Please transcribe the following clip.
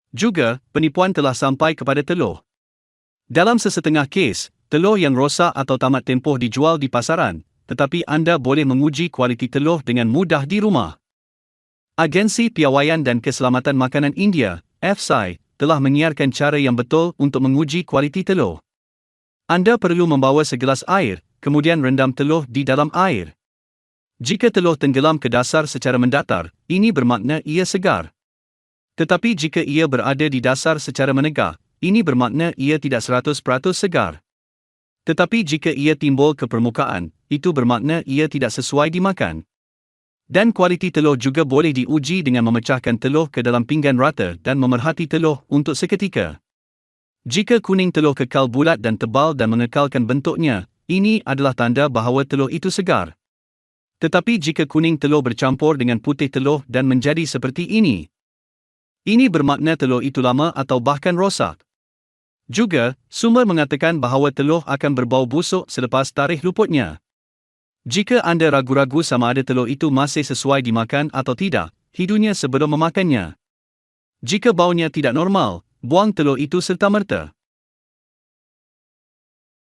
Juga, penipuan telah sampai kepada telur. Dalam sesetengah kes, telur yang rosak atau tamat tempoh dijual di pasaran, tetapi anda boleh menguji kualiti telur dengan mudah di rumah. Agensi Piawaian dan Keselamatan Makanan India, FSI, telah menyiarkan cara yang betul untuk menguji kualiti telur. Anda perlu membawa segelas air, kemudian rendam telur di dalam air. Jika telur tenggelam ke dasar secara mendatar, ini bermakna ia segar. Tetapi jika ia berada di dasar secara menegak, ini bermakna ia tidak 100% segar. Tetapi jika ia timbul ke permukaan, itu bermakna ia tidak sesuai dimakan. Dan kualiti telur juga boleh diuji dengan memecahkan telur ke dalam pinggan rata dan memerhati telur untuk seketika. Jika kuning telur kekal bulat dan tebal dan mengekalkan bentuknya, ini adalah tanda bahawa telur itu segar. Tetapi jika kuning telur bercampur dengan putih telur dan menjadi seperti ini bermakna telur itu lama atau bahkan rosak. Juga, sumber mengatakan bahawa telur akan berbau busuk selepas tarikh luputnya. Jika anda ragu-ragu sama ada telur itu masih sesuai dimakan atau tidak, hidunya sebelum memakannya. Jika baunya tidak normal, buang telur itu serta-merta.